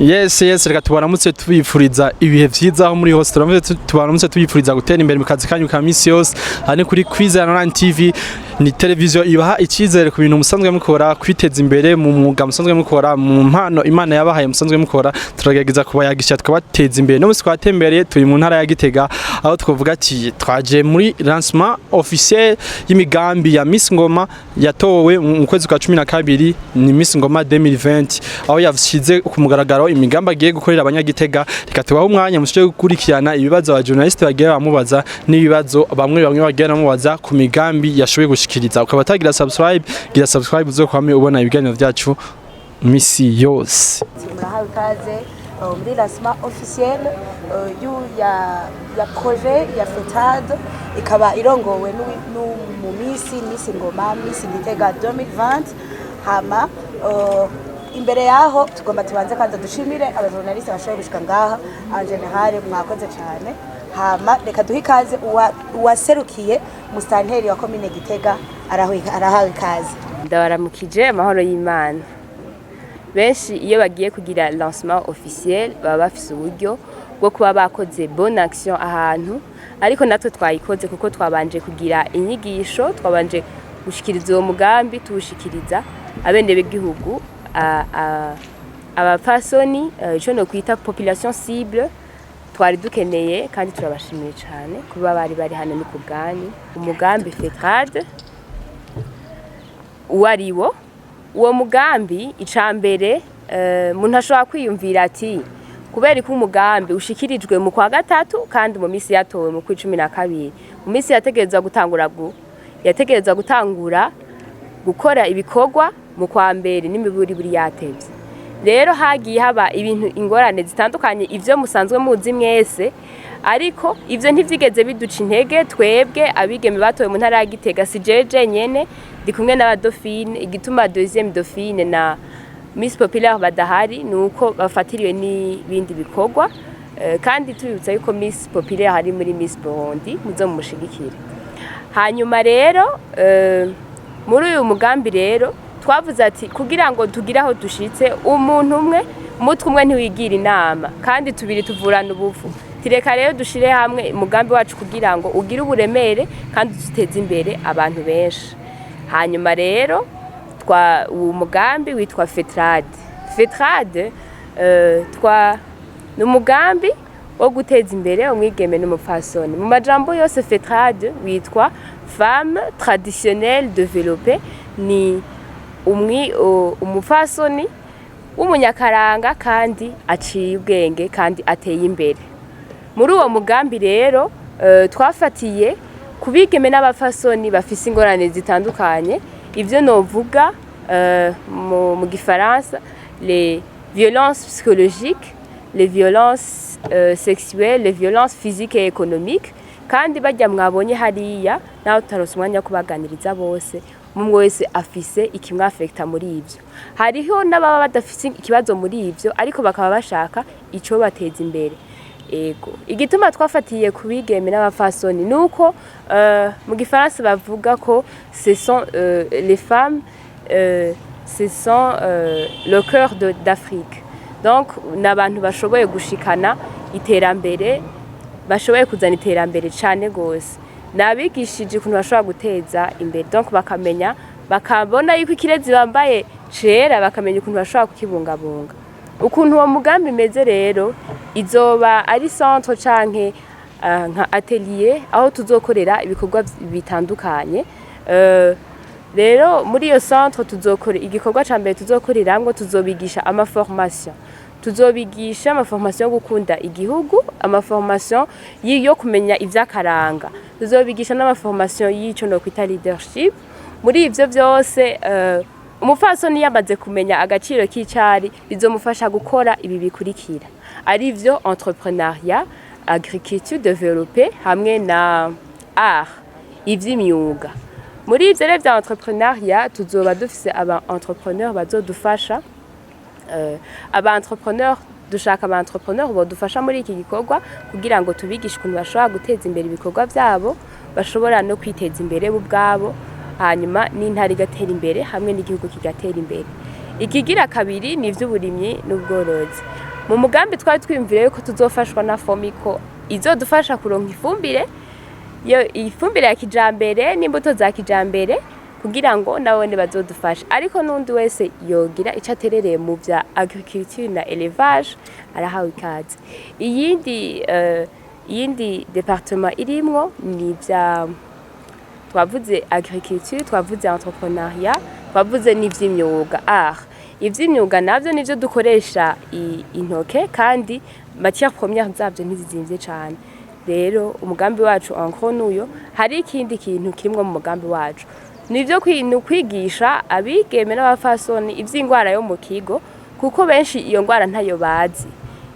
Yes reka tubaramutse tubifuriza ibihe vyiza aho muri hose tubaramutse tubifuriza gutera imbere mu kazi kanyu ka misi yose hane kuri Quiz Online TV ni televiziyo ibaha ikizere ku bintu musanzwe mukora kwiteza imbere mu mwuga musanzwe mukora mu mpano Imana yabahaye musanzwe mukora turagerageza kubayagisha tukabateza imbere no twatembereye turi mu ntara ya Gitega aho twavuga ati twaje muri lancement officiel y'imigambi ya Miss NGOMA yatowe mu kwezi kwa 12 ni Miss NGOMA 2020 aho yavushize ku mugaragaro imigambi agiye gukorera abanyagitega rikatubaho umwanya musije gukurikirana ibibazo aba journalist bagiye bamubaza n'ibibazo bamwe bagiye bamubaza ku migambi yashoboye gushikiriza ukaba tagira subscribe uzokwame ubona ibiganiro byacu misi yose murahawe kaze muri lancement officiel ya projet ya fetade ikaba irongowe mu Miss NGOMA Miss Gitega 2020 hama imbere yaho tugomba tubanze kandi dushimire abajournaliste bashoboye gushika ngaha en general mwakoze cyane hama reka duhe ikaze uwaserukiye mustanteri wa commune Gitega arahawe ikaze ndabaramukije amahoro y'Imana benshi iyo bagiye kugira lancement officiel baba bafise uburyo bwo kuba bakoze bonne action ahantu ariko natwe twayikoze kuko twabanje kugira inyigisho twabanje gushikiriza uwo mugambi tuwushikiriza abende b'igihugu abapfasoni ico no kwita population cible twari dukeneye kandi turabashimiye cyane kuba bari hano ni kubgani umugambi fetade wariwo uwo mugambi icambere muntu ashobora kwiyumvira ati kubera ko umugambi ushikirijwe mu kwa gatatu kandi mu misi yatowe mu 12 mu misi yategereza gutangura gukora ibikorwa mu kwa mbere n'imiburi buri yatevye rero hagiye haba ibintu ingorane zitandukanye ivyo musanzwe muzi mwese ariko ivyo ntivyigeze biduca intege twebwe abigeme batowe mu ntara ya Gitega sijeje nyene ndi kumwe n'abadofine igituma deuxième dauphine na Miss Populaire badahari nuko bafatiriwe n'ibindi bikorwa kandi tubibutsa yuko Miss Populaire hari muri Miss Burundi muzo mushigikire hanyuma rero muri uyu mugambi rero twavuze ati kugira ngo tugire aho dushitse umuntu umwe umutwe umwe ntiwigira inama kandi tubiri tuvurana ubufu tireka rero dushire hamwe umugambi wacu kugira ngo ugire uburemere kandi duteze imbere abantu benshi hanyuma rero uwo mugambi witwa fetade n'umugambi wo guteza imbere umwigeme n'umupfasoni mu majambo yose fetade witwa femme traditionnelle développée ni umupfasoni w'umunyakaranga kandi aciye ubwenge kandi ateye imbere muri uwo mugambi rero twafatiye kubigeme n'abapfasoni bafise ingorane zitandukanye ivyo novuga mu gifaransa les violences psychologiques les violences sexuelles les violences physiques et économiques kandi bajya mwabonye hariya naho tutarose umwanya kubaganiriza bose umwe wese afise ikimwafekta muri ivyo hariho n'ababa badafise ikibazo muri ivyo ariko bakaba bashaka ico bateza imbere ego igituma twafatiye kubigeme n'abafasoni nuko mu gifaransa bavuga ko ce sont les femmes ce sont le cœur d'Afrique donc n'abantu bashoboye gushikana iterambere bashoboye kuzana iterambere cyane gose nabigishije ukuntu bashobora guteza imbere donc bakamenya bakabona yuko ikirezi bambaye cera bakamenya ukuntu bashobora kukibungabunga ukuntu uwo mugambi meze rero izoba ari centre canke nka atelier aho tuzokorera ibikorwa bitandukanye rero muri iyo centre tuzokora igikorwa ca mbere tuzokoreramwo tuzobigisha amaformation tuzobigisha amaformation yo gukunda igihugu amaformation yo kumenya ivyakaranga tuzobigisha n'amaformation y'ico no kwita leadership muri ivyo byose umupfasoni yamaze kumenya agaciro k'icari bizomufasha gukora ibi bikurikira ari byo entrepreneuriat agriculture développée hamwe na art ivy'imyuga muri ivyo rero vya entrepreneuriat tuzoba dufise aba entrepreneur bazodufasha dushaka aba entrepreneur bodufasha muri iki gikorwa kugira ngo tubigishe ukuntu bashobora guteza imbere ibikorwa vyabo bashobora no kwiteza imbere ubwabo hanyuma n'intara igatera imbere hamwe n'igihugu kigatera imbere ikigira kabiri ni ivy'uburimyi n'ubworozi mu mugambi twari twiyumvire yuko tuzofashwa na Fomiko izodufasha kuronka ifumbire ya kijambere n'imbuto za kijambere kugira ngo nabone bazodufasha, ariko n'undi wese yogira ico aterereye mu vya agriculture na élevage arahawe ikaze. Iyindi departement irimwo ni vya twavuze agriculture, twavuze entrepreneuriat, twavuze n'ivy'imyuga ivy'imyuga navyo nivyo dukoresha intoke kandi matière première zavyo ntizizimvye cane. Rero umugambi wacu encore nuyo, hari ikindi kintu kirimwo mu mugambi wacu nivyo kwigisha abigeme n'abafasoni ivy'ingwara yo mu kigo, kuko benshi iyo ngwara ntayo bazi.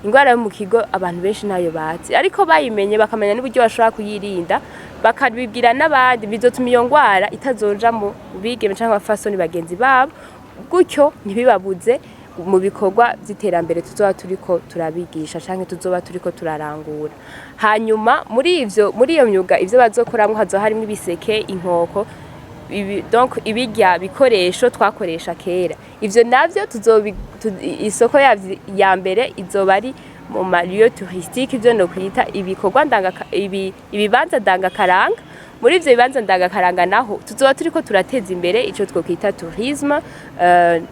Ingwara yo mu kigo abantu benshi ntayo bazi, ariko bayimenye bakamenya n'uburyo bashobora kuyirinda bakabibwira n'abandi, bizotuma iyo ngwara itazoja mu bigeme canke abafasoni bagenzi babo, gutyo ntibibabuze mu bikorwa vy'iterambere tuzoba turiko turabigisha canke tuzoba turiko turarangura. Hanyuma muri iyo myuga ivyo bazokoramwo hazoba harimwo ibiseke, inkoko, donc ibirya bikoresho twakoresha kera. Ivyo navyo isoko ya mbere izoba ari mu lieu touristique, ivyo no kwita ibikorwa ibibanza ndangakaranga. Muri ivyo bibanza ndangakaranga naho tuzoba turiko turateza imbere ico twokwita tourisme,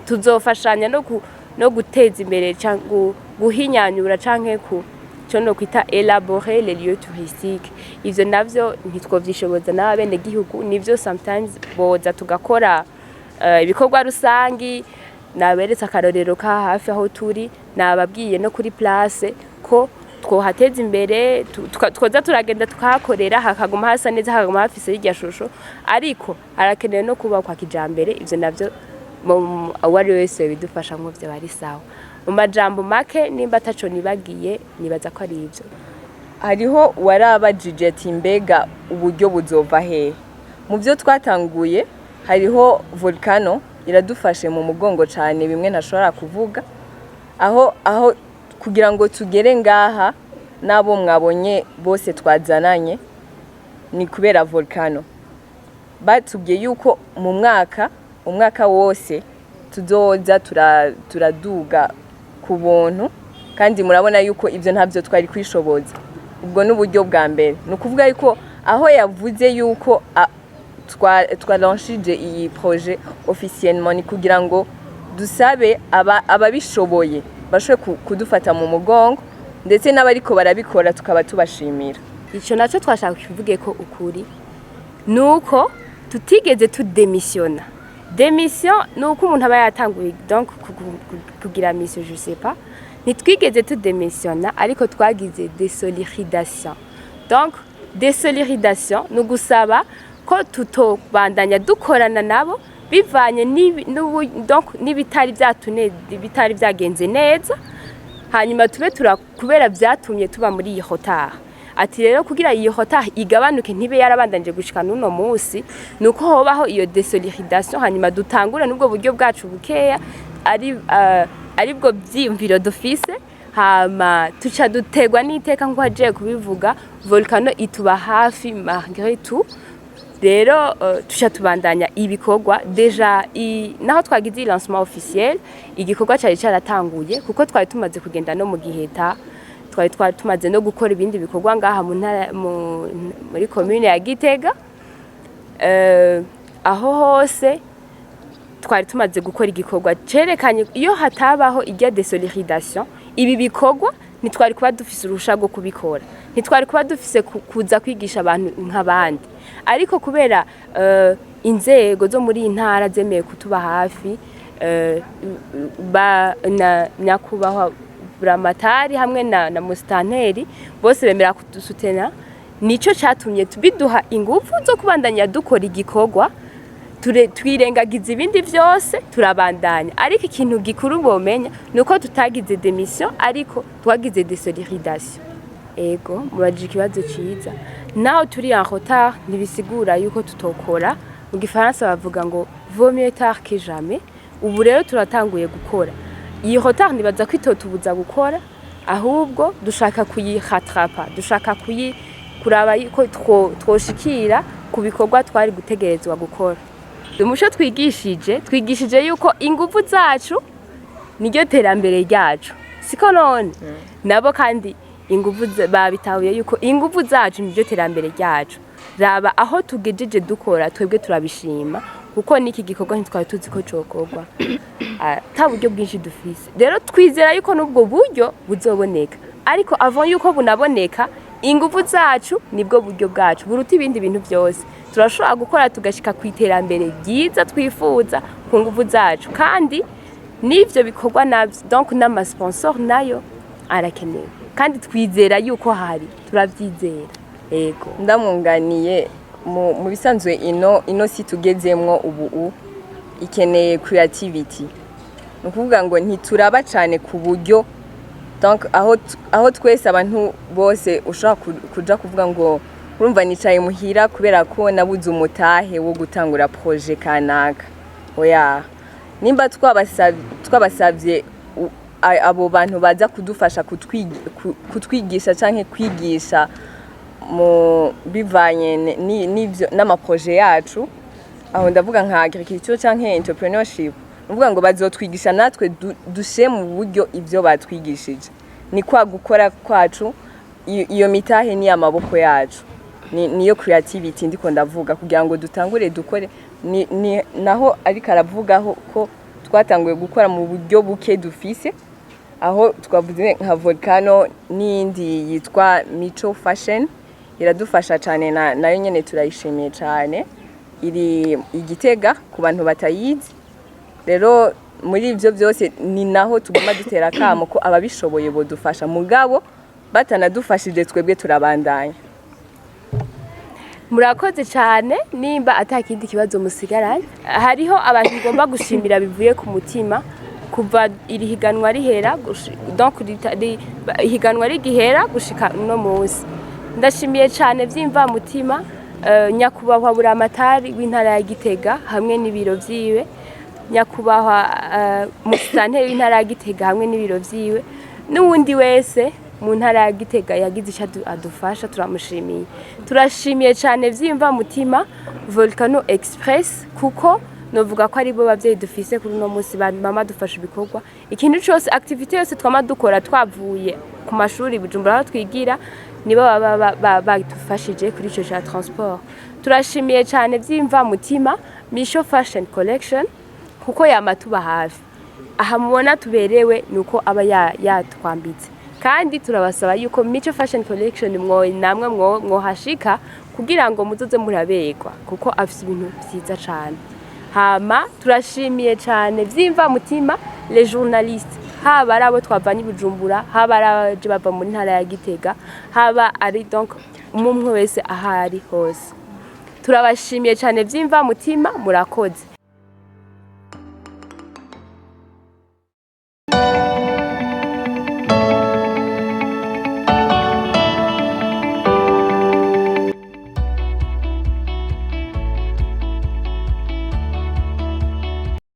tuzofashanya no guteza imbere canke guhinyanyura canke ico no kwita élaborer les lieux touristiques. Ivyo navyo ntitwovyishoboza n'abene gihugu, nivyo sometimes boza tugakora ibikorwa rusangi. Naberetse akarorero ka hafi aho turi, nababwiye no kuri place ko twohateza imbere, twoza turagenda tukahakorera hakaguma hasa neza, hakaguma hafise irya shusho, ariko harakenewe no kubakwa kijambere. Ivyo navyo uwari wese bidufasha ngo vyo bari sawa. Mu majambo make nimba ataco nibagiye nibaza ko ari ivyo. Hariho warabajije ati mbega uburyo buzova hehe? Mu byo twatanguye hariho volcano iradufashe mu mugongo cyane, bimwe ntashobora kuvuga, aho kugira ngo tugere ngaha nabo mwabonye bose twazananye ni kubera volcano. Batubwiye yuko mu umwaka wose tuzoza turaduga ku buntu, kandi murabona yuko ivyo ntavyo twari kwishoboza. Ubwo n'uburyo bwa mbere, no kuvuga yuko aho yavuze yuko twalanshije iyi projet officiellement ni kugira ngo dusabe ababishoboye bashobore kudufata mu mugongo, ndetse n'abariko barabikora tukaba tubashimira. Ico naco twashaka kuvuge ko ukuri nuko tutigeze tudemisiona. Démission nuko umuntu aba yatanguye donc kugira mission, je sais pas, nitwigeze tudemisiona, ariko twagize désolidarisation. Donc désolidarisation no gusaba ko tutobandanya dukorana nabo bivanye n'ibitari bitari byagenze neza, hanyuma tube kubera byatumye tuba muri iyi hotari. Ati rero kugira iyo hotari igabanuke ntibe yarabandanje gushika n'uno munsi, nuko hobaho iyo désolidarisation, hanyuma dutangura n'ubwo buryo bwacu bukeya ari bwo byimviro dufise, hama tuca dutegwa n'iteka ngo haje kubivuga volcano ituba hafi malgré tout. Rero tuca tubandanya ibikorwa deja naho twagize lancement officiel, igikorwa cyari cyaratanguye kuko twari tumaze kugenda no mu Giheta, twari tumaze no gukora ibindi bikorwa ngaha muri commune ya Gitega. Aho hose twari tumaze gukora igikorwa cerekanye iyo hatabaho irya désolidarisation, ibi bikorwa ntitwari kuba dufise urusha rwo kubikora, ntitwari kuba dufise kuza kwigisha abantu nk'abandi. Ariko kubera inzego zo muri intara zemeye kutuba hafi, nyakubahwa buramatari hamwe na musitanteri bose bemera kudusutena, nico catumye biduha ingufu zo kubandanya dukora igikorwa. Twirengagiza ibindi vyose turabandanya, ariko ikintu gikuru bomenya nuko tutagize démission, ariko twagize désolidarisation. Ego mubaje ikibazo ciza, naho turi en retard ntibisigura yuko tutokora. Mu Gifaransa bavuga ngo vaut mieux tard que jamais. Ubu rero turatanguye gukora. Iyi retard nibaza kwitotubuza gukora, ahubwo dushaka kuyihatrapa, dushaka kuraba yuko twoshikira ku bikorwa twari gutegerezwa gukora. Umuco twigishije yuko ingufu zacu niryo terambere ryacu, siko none nabo kandi inguvu babitahuye yuko inguvu zacu nibyo terambere ryacu raba aho tugejeje dukora twebwe turabishima kuko niki gikorwa ntitwari tuzi ko cokorwa ta buryo bwinshi dufise rero twizera yuko nubwo buryo buzoboneka ariko avant yuko bunaboneka inguvu zacu nibwo buryo bwacu buruta ibindi bintu byose turashobora gukora tugashika ku iterambere ryiza twifuza ku nguvu zacu kandi nivyo bikorwa navyo donc n'ama sponsor nayo arakenewe kandi twizera yuko hari turavyizera ego ndamwunganiye mu bisanzwe ino si tugezemwo ubu ikeneye creativity nukuvuga ngo ntituraba cyane ku buryo donc aho twese abantu bose ushaka kuja kuvuga ngo urumva nicaye muhira kubera ko nabuze umutahe wo gutangura projet kanaka oya nimba twabasavye abo bantu baza kudufasha kutwigisha canke kwigisha mu bivanye n'ivyo n'amaprojet yacu aho ndavuga nka agriculture canke entrepreneurship nuvuga ngo bazotwigisha natwe dushe mu buryo ivyo batwigishije ni kwa gukora kwacu iyo mitahe ni amaboko yacu niyo creativity ndiko ndavuga kugira ngo dutangure dukore naho ariko aravugaho ko twatanguye gukora mu buryo buke dufise aho twavuze nka volcano n'indi yitwa Mico Fashion iradufasha cyane nayo nyene turayishimiye cyane iri igitega ku bantu batayizi rero muri ivyo byose ni naho tugomba dutera kamo ko ababishoboye bo dufasha mugabo batanadufashije twebwe turabandanya murakoze cyane nimba atakindi kibazo musigaranye hariho abantu ngomba gushimira bivuye ku mutima kuva iri higanwa rihera donc higanwa rigihera gushika no munsi ndashimiye cyane vyimva mutima nyakubahwa buramatari w'intara ya Gitega hamwe n'ibiro vyiwe nyakubahwa musitanteri w'intara ya Gitega hamwe n'ibiro vyiwe n'uwundi wese mu ntara ya Gitega yagize icyo adufasha turamushimiye turashimiye cyane vyimva mutima Volcano Express kuko novuga ko ari bo bavyeyi dufise kuri no munsi mama dufasha ibikorwa ikintu cyose activité yose twama dukora twavuye ku mashuri Bujumbura aho twigira nibo badufashije kuri ico cya transport turashimiye cyane vyimva mutima Mico Fashion Collection kuko yamatuba hafi aha mubona tuberewe nuko aba yatwambitse kandi turabasaba yuko Mico Fashion Collection namwe mwohashika kugira ngo muzoze murabegwa kuko afise ibintu byiza cyane hama turashimiye cyane vyimva mutima les journalistes haba arabo twavanye Bujumbura haba araje bava muri ntara ya Gitega haba ari donc umwe wese ahari hose turabashimiye cyane vyimva mutima murakoze